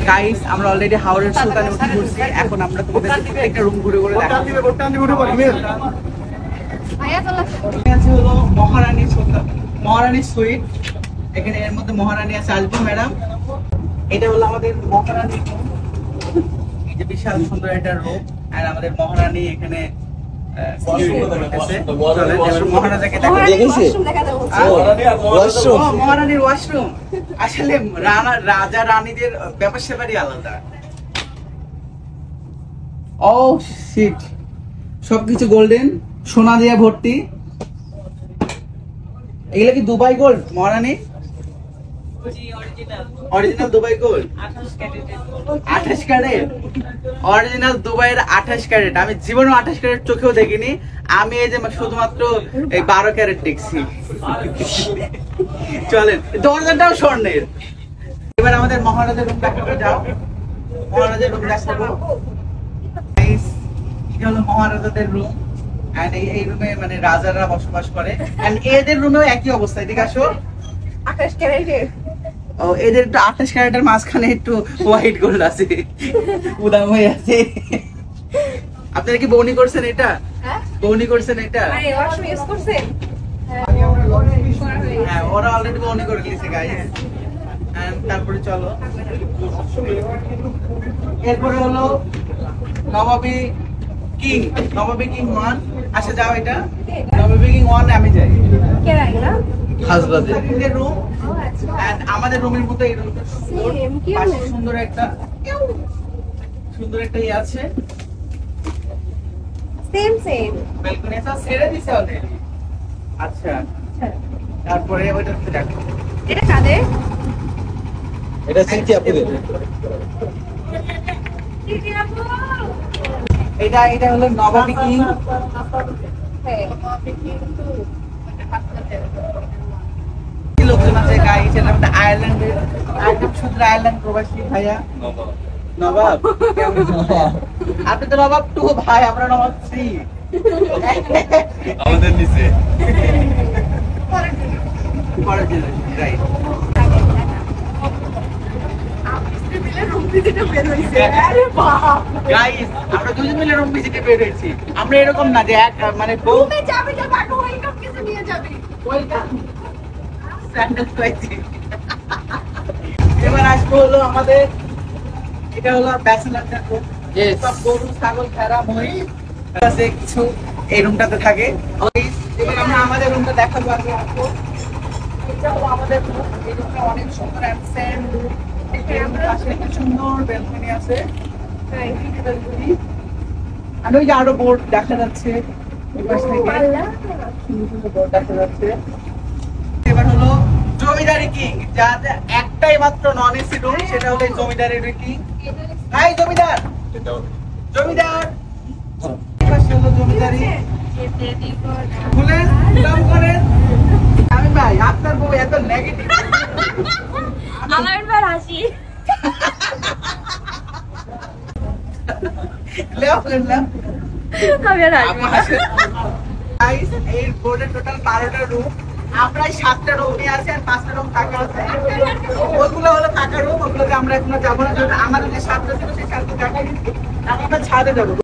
Guys আমরা already হাওড়ের সুলতানে উঠে পড়ছি। এখন আমরা তোমাদের প্রত্যেকটা রুম ঘুরে ঘুরে দেখাবো। আছে হলো মহারানী সুইট। এখানে এর মধ্যে মহারানী আছে, আসবো ম্যাডাম। এটা হলো আমাদের মহারানী, এই যে বিশাল সুন্দর একটা রুম। আর আমাদের মহারানী এখানে মহারানীর ওয়াশরুম। আসলে রাজা রানীদের ব্যাপার স্যাপারই আলাদা। ও শিট, সবকিছু গোল্ডেন, সোনা দিয়ে ভর্তি। এগুলো কি দুবাই গোল্ড মহারানী? Original Dubai gold, 28 carat. Original দুবাইয়ের 28 ক্যারেট। আমি জীবনে 28 ক্যারেট চোখেও দেখিনি। আমি এই যে শুধুমাত্র এই 12 ক্যারেট দেখছি। চলেন, দরজাটাও স্বর্ণের। এবার আমাদের মহারাজের রুম দেখাতে যাও। মহারাজের রুম দেখাবো। এটা হলো মহারাজাদের রুম। এন্ড এই রুমে মানে রাজারা বসবাস করে। এন্ড এদের রুমেও একই অবস্থা। এদিকে আসো। 28 ক্যারেটের। ও, এদের একটু 28 ক্যারেটের মাঝখানে একটু হোয়াইট গোল্ড আছে, উদাম হয়ে আছে। আপনারা কি বউনি করছেন এটা? হ্যাঁ, বউনি করছেন এটা? আরে ওয়াশরুম ইউজ করছেন? হ্যাঁ, ওরা অলরেডি বউনি করে দিয়েছে গাইস। এন্ড তারপরে চলো, এরপরে হলো নবাবী কিং। নবাবী কিং 1 আসে যাও। এটা নবাবী কিং 1 আমি যাই। কে রাইলা? হাজবাদে রুম। ও আচ্ছা। এন্ড আমাদের রুমের মতো এই রুমটা সেম কি পাশে সুন্দর একটা ইয়ে আছে, সেম সেম। ব্যালকনি আছে, ছেড়ে দিছে অলরেডি। আচ্ছা, তারপরে ওইটা একটু দেখো। এটা কাদের? এটা সিটি আপুদের। দিদি আপু। এটা হলো নবাবী কিং। হ্যাঁ, লোকজন আছে গাইস। এটা একটা আয়ারল্যান্ডের, একদম শুধু আয়ারল্যান্ড প্রবাসী ভাইয়া নবাব। কেমন আছেন? আপনি তো নবাব 2 ভাই, আমরা নবাব 3। আমাদের নিচে পরের জেনারেশন, রাইট। গাইস আমরা দুজন মিলে রুম ভিজিটে বের হয়েছি। আমরা এরকম না যে এক মানে বউ তুমি যাবে যাবে আর ওয়েলকাম কিছু নিয়ে যাবে। ওয়েলকাম স্যান্ডেল পাইছি। এবার আসবো হলো আমাদের, এটা হলো ব্যাচেলারদের রুম। সব গরু ছাগল ভেড়া মহিষ আছে কিছু এই রুমটাতে থাকে। এবার আমরা আমাদের রুমটা দেখাবো। আগে আসবো, এটা হলো আমাদের রুম। এই রুমটা অনেক সুন্দর অ্যান্ড রুম। পাশে একটা সুন্দর ব্যালকনি আছে। আর ওই যে আরো বোর্ড দেখা যাচ্ছে ওই পাশ থেকে, সুন্দর সুন্দর বোর্ড দেখা যাচ্ছে। এবার হলো জমিদারি কিং, যাতে একটাই মাত্র নন এসি রুম, সেটা হলো জমিদারি কিং। হাই জমিদার, জমিদার। এই পাশে হলো জমিদারি। খুলেন, নাম করেন। আমি ভাই আপনার বউ এত নেগেটিভ। আমার বার হাসি। আমি আর হাসি। গাইস এই বোর্ডে টোটাল 12টা রুম। আমরা 7টা রুম নিয়ে আছি আর 5টা রুম ফাঁকা আছে। ওগুলো হলো ফাঁকা রুম, ওগুলোতে আমরা এখনো যাবো না। আমাদের যে 7টা ছিল সেই 7টা জায়গায় আমরা ছাদে যাবো।